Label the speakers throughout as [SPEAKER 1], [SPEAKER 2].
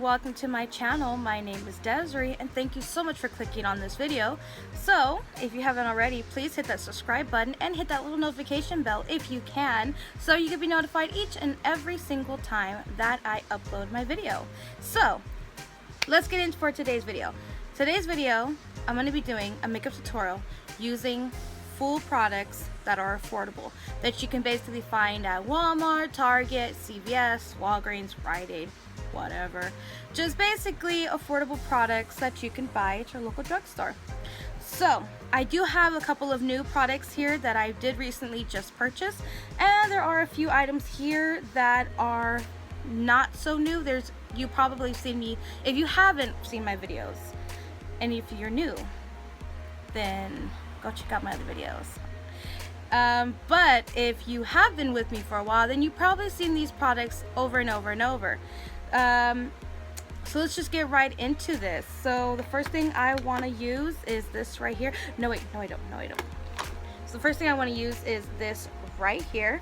[SPEAKER 1] and welcome to my channel. My name is Desiree and thank you so much for clicking on this video. So if you haven't already, please hit that subscribe button and hit that little notification bell if you can, so you can be notified each and every single time that I upload my video. So let's get into for today's video. Today's video, I'm going to be doing a makeup tutorial using full products that are affordable, that you can basically find at Walmart, Target, CVS, Walgreens, Rite Aid, whatever. Just basically affordable products that you can buy at your local drugstore. So I do have a couple of new products here that I did recently just purchase, and there are a few items here that are not so new. You probably seen me. If you haven't seen my videos, and if you're new, then go check out my other videos. But if you have been with me for a while, then you've probably seen these products over and over and over. So let's just get right into this. So the first thing I want to use is this right here. No, I don't. So the first thing I want to use is this right here.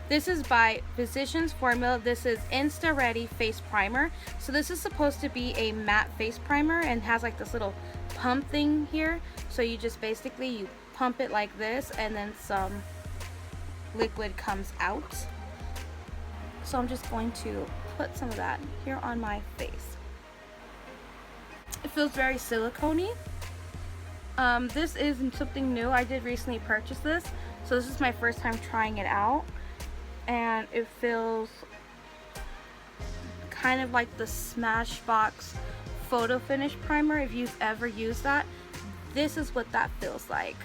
[SPEAKER 1] This is by Physicians Formula. This is Insta Ready Face Primer. So this is supposed to be a matte face primer and has like this little pump thing here. So you just basically, you pump it like this and then some liquid comes out. So I'm just going to put some of that here on my face. It feels very silicone-y. This isn't something new. I did recently purchase this, so this is my first time trying it out, and it feels kind of like the Smashbox Photo Finish Primer. If you've ever used that, this is what that feels like.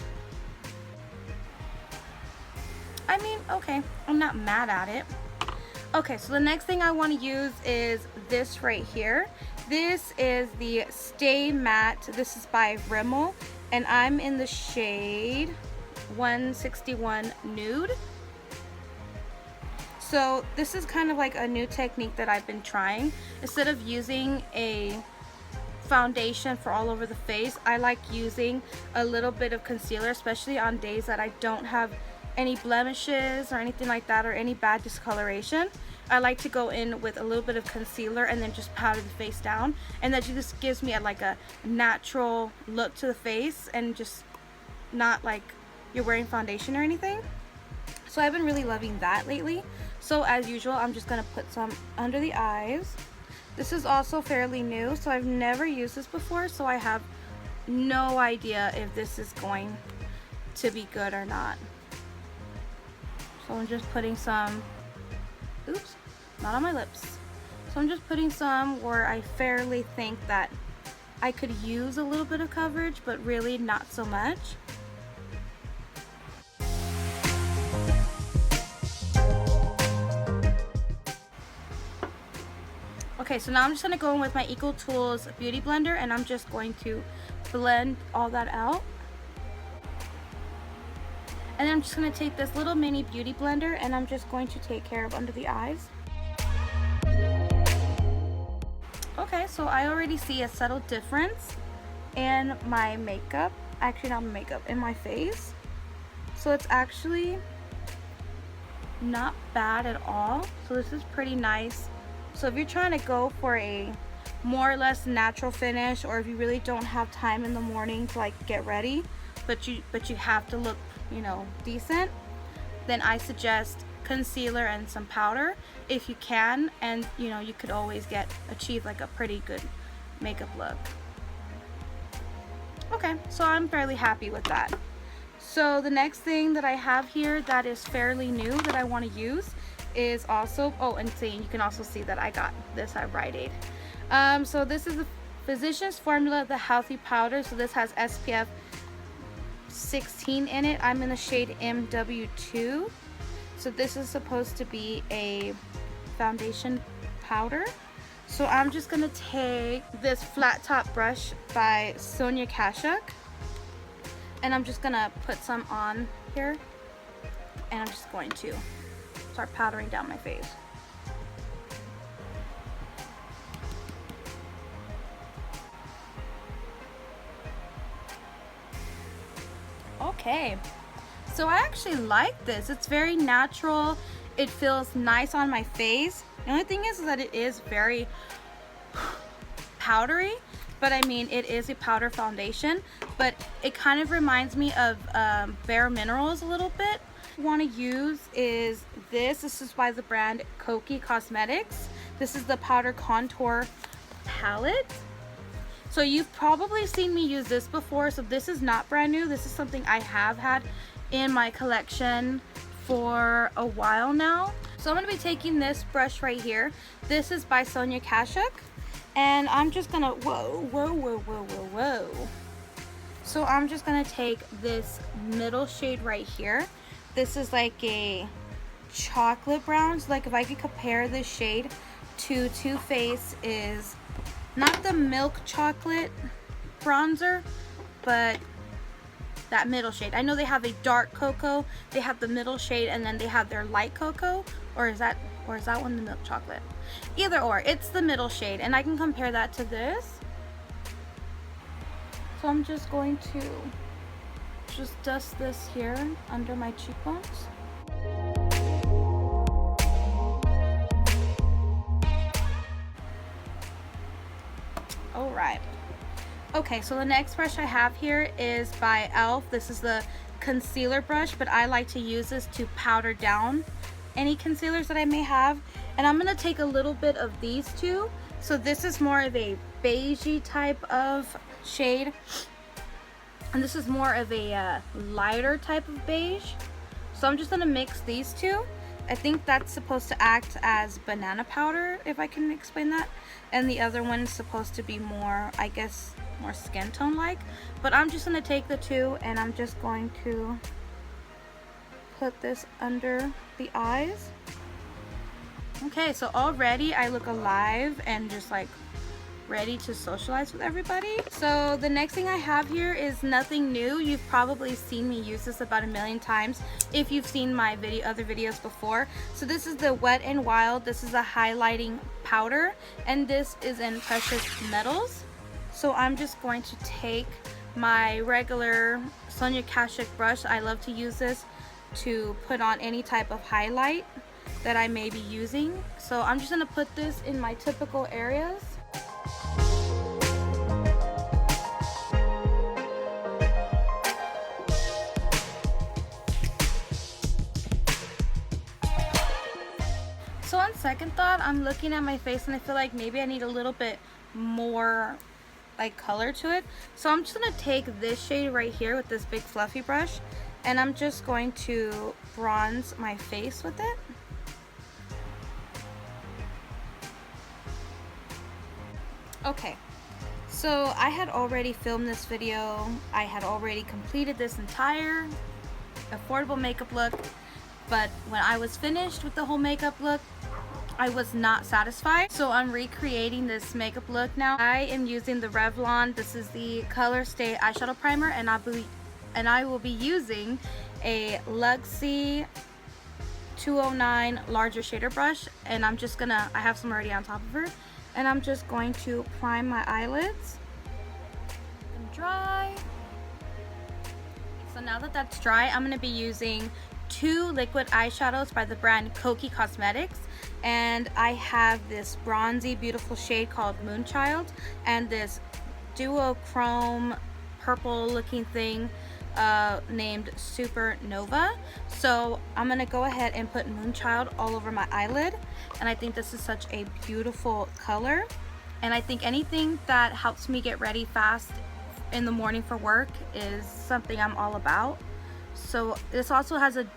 [SPEAKER 1] I mean, okay, I'm not mad at it. Okay, so the next thing I want to use is this right here. This is the Stay Matte. This is by Rimmel, and I'm in the shade 161 Nude. So this is kind of like a new technique that I've been trying. Instead of using a foundation for all over the face, I like using a little bit of concealer, especially on days that I don't have any blemishes or anything like that, or any bad discoloration. I like to go in with a little bit of concealer and then just powder the face down, and that just gives me like a natural look to the face and just not like you're wearing foundation or anything. So I've been really loving that lately. So as usual, I'm just gonna put some under the eyes. This is also fairly new, so I've never used this before, so I have no idea if this is going to be good or not. So I'm just putting some, oops, not on my lips. So I'm just putting some where I fairly think that I could use a little bit of coverage, but really not so much. Okay, so now I'm just gonna go in with my Equal Tools Beauty Blender, and I'm just going to blend all that out. And then I'm just going to take this little mini beauty blender and I'm just going to take care of under the eyes. Okay, so I already see a subtle difference in my makeup. Actually, not my makeup, in my face. So it's actually not bad at all. So this is pretty nice. So if you're trying to go for a more or less natural finish, or if you really don't have time in the morning to like get ready, but you have to look, you know, decent, then I suggest concealer and some powder if you can, and you know, you could always achieve like a pretty good makeup look. Okay, so I'm fairly happy with that. So the next thing that I have here that is fairly new that I want to use is also, oh, and see, you can also see that I got this at Rite Aid. So this is the Physicians Formula, the Healthy Powder. So this has SPF 16 in it. I'm in the shade MW2. So this is supposed to be a foundation powder. So I'm just gonna take this flat top brush by Sonia Kashuk, and I'm just gonna put some on here, and I'm just going to start powdering down my face. Okay, so I actually like this. It's very natural. It feels nice on my face. The only thing is that it is very powdery, but I mean it is a powder foundation, but it kind of reminds me of Bare Minerals a little bit. What I want to use is this is by the brand Kokie Cosmetics. This is the powder contour palette. So you've probably seen me use this before, so this is not brand new. This is something I have had in my collection for a while now. So I'm going to be taking this brush right here. This is by Sonia Kashuk, and I'm just gonna whoa. So I'm just gonna take this middle shade right here. This is like a chocolate brown. So like if I could compare this shade to Too Faced is not the milk chocolate bronzer, but that middle shade. I know they have a dark cocoa, they have the middle shade, and then they have their light cocoa, or is that one the milk chocolate? Either or, it's the middle shade, and I can compare that to this. So I'm just going to just dust this here under my cheekbones. Alright. Okay, so the next brush I have here is by e.l.f. This is the concealer brush, but I like to use this to powder down any concealers that I may have. And I'm going to take a little bit of these two. So this is more of a beigey type of shade, and this is more of a lighter type of beige. So I'm just going to mix these two. I think that's supposed to act as banana powder, if I can explain that. And the other one is supposed to be more, I guess, more skin tone like. But I'm just going to take the two and I'm just going to put this under the eyes. Okay, so already I look alive and just like ready to socialize with everybody. So the next thing I have here is nothing new. You've probably seen me use this about a million times if you've seen my other videos before. So this is the Wet n Wild. This is a highlighting powder, and this is in Precious Petals. So I'm just going to take my regular Sonia Kashuk brush. I love to use this to put on any type of highlight that I may be using. So I'm just going to put this in my typical areas. So on second thought, I'm looking at my face and I feel like maybe I need a little bit more like color to it. So I'm just going to take this shade right here with this big fluffy brush, and I'm just going to bronze my face with it. Okay, so I had already filmed this video. I had already completed this entire affordable makeup look, but when I was finished with the whole makeup look, I was not satisfied. So I'm recreating this makeup look now. I am using the Revlon. This is the Color Stay eyeshadow primer, and I will be using a Luxie 209 larger shader brush, and I'm just gonna, I have some already on top of her, and I'm just going to prime my eyelids and dry. So now that that's dry, I'm gonna be using two liquid eyeshadows by the brand Kokie Cosmetics, and I have this bronzy beautiful shade called Moonchild and this duochrome purple looking thing named Super Nova. So I'm gonna go ahead and put Moonchild all over my eyelid, and I think this is such a beautiful color, and I think anything that helps me get ready fast in the morning for work is something I'm all about. So this also has a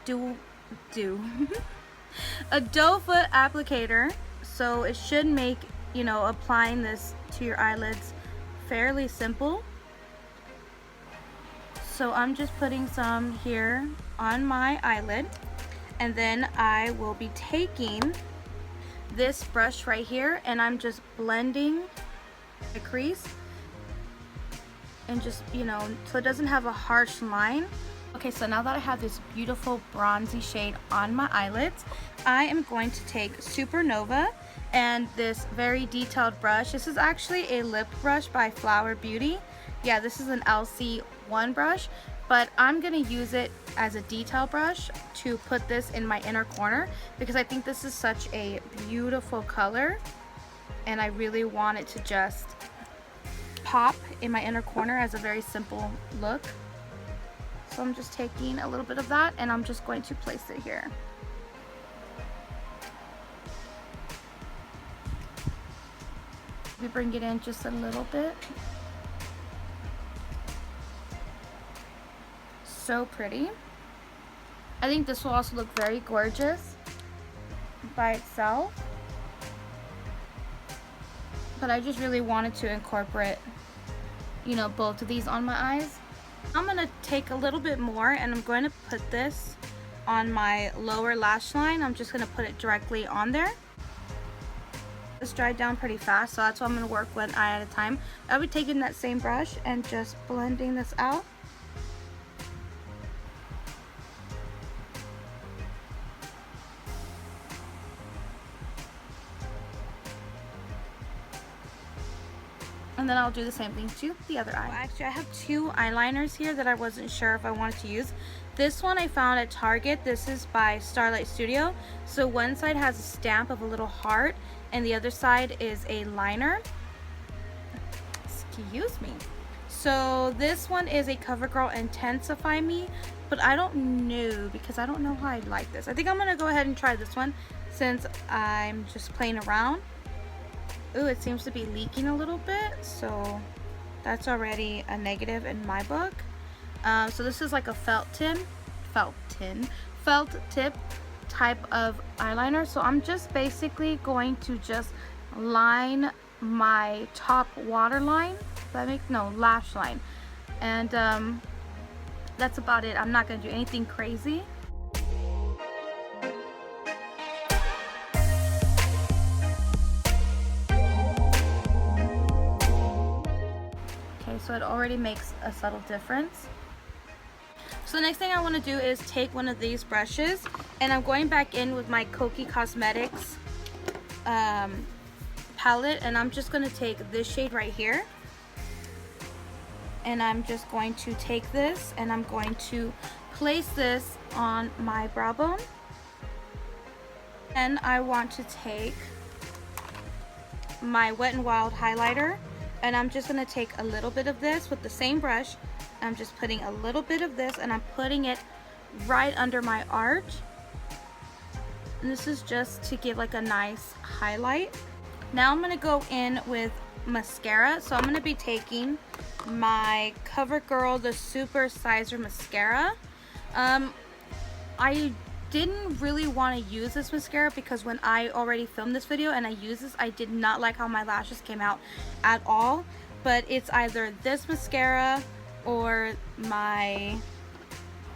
[SPEAKER 1] a doe foot applicator, so it should make, you know, applying this to your eyelids fairly simple. So I'm just putting some here on my eyelid, and then I will be taking this brush right here and I'm just blending the crease, and just, you know, so it doesn't have a harsh line. Okay, so now that I have this beautiful bronzy shade on my eyelids, I am going to take Super Nova and this very detailed brush. This is actually a lip brush by Flower Beauty. Yeah, this is an LC1 brush, but I'm gonna use it as a detail brush to put this in my inner corner because I think this is such a beautiful color, and I really want it to just pop in my inner corner as a very simple look. So I'm just taking a little bit of that and I'm just going to place it here. We bring it in just a little bit. So pretty. I think this will also look very gorgeous by itself. But I just really wanted to incorporate, you know, both of these on my eyes. I'm going to take a little bit more and I'm going to put this on my lower lash line. I'm just going to put it directly on there. This dried down pretty fast, so that's why I'm going to work one eye at a time. I'll be taking that same brush and just blending this out. And then I'll do the same thing to the other eye. Well, actually, I have two eyeliners here that I wasn't sure if I wanted to use. This one I found at Target. This is by Starlit Studio. So one side has a stamp of a little heart and the other side is a liner. Excuse me. So this one is a CoverGirl Intensify Me, but I don't know because I don't know how I like this. I think I'm going to go ahead and try this one since I'm just playing around. Ooh, it seems to be leaking a little bit, so that's already a negative in my book. So this is like a felt tip type of eyeliner. So I'm just basically going to just line my top waterline. Lash line, and that's about it. I'm not gonna do anything crazy. So it already makes a subtle difference. So the next thing I want to do is take one of these brushes and I'm going back in with my Kokie Cosmetics palette, and I'm just going to take this shade right here, and I'm just going to take this and I'm going to place this on my brow bone. And I want to take my Wet n Wild highlighter, and I'm just going to take a little bit of this with the same brush. I'm just putting a little bit of this and I'm putting it right under my arch. And this is just to give like a nice highlight. Now I'm going to go in with mascara. So I'm going to be taking my CoverGirl the Super Sizer Mascara. I didn't really want to use this mascara because when I already filmed this video and I used this, I did not like how my lashes came out at all. But it's either this mascara or my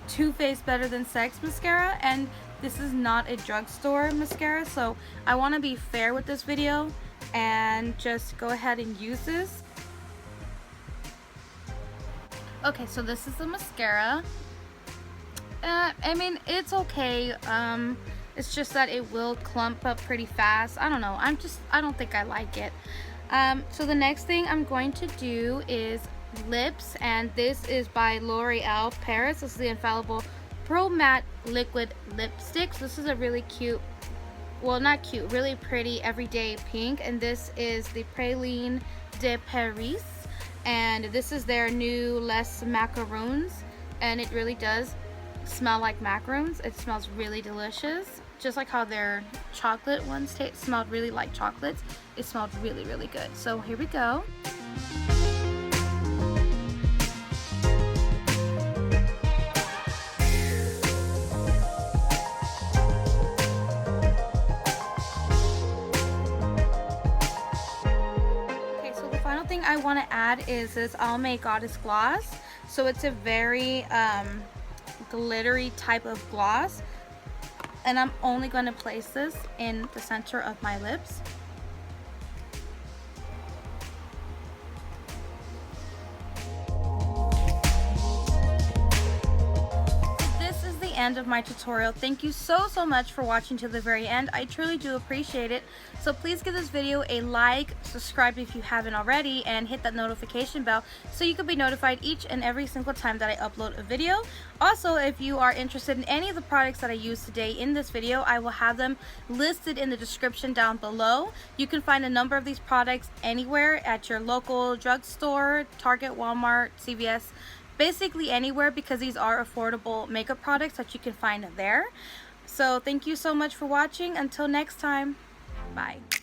[SPEAKER 1] Too Faced Better Than Sex mascara, and this is not a drugstore mascara, so I want to be fair with this video and just go ahead and use this. Okay, so this is the mascara. I mean, it's okay. It's just that it will clump up pretty fast. I don't know. I don't think I like it. So the next thing I'm going to do is lips, and this is by L'Oreal Paris. This is the Infallible Pro Matte Liquid Lipstick. So this is a really cute, well, not cute, really pretty everyday pink, and this is the Praline de Paris, and this is their new Les Macaroons, and it really does smell like macaroons. It smells really delicious, just like how their chocolate ones smelled really like chocolates. It smelled really, really good. So here we go. Okay, so the final thing I want to add is this Almay Goddess Gloss. So it's a very glittery type of gloss, and I'm only going to place this in the center of my lips. This is the end end of my tutorial. Thank you so much for watching to the very end. I truly do appreciate it. So please give this video a like, subscribe if you haven't already, and hit that notification bell so you can be notified each and every single time that I upload a video. Also, if you are interested in any of the products that I use today in this video, I will have them listed in the description down below. You can find a number of these products anywhere at your local drugstore, Target, Walmart, CVS, basically anywhere, because these are affordable makeup products that you can find there. So thank you so much for watching. Until next time, bye.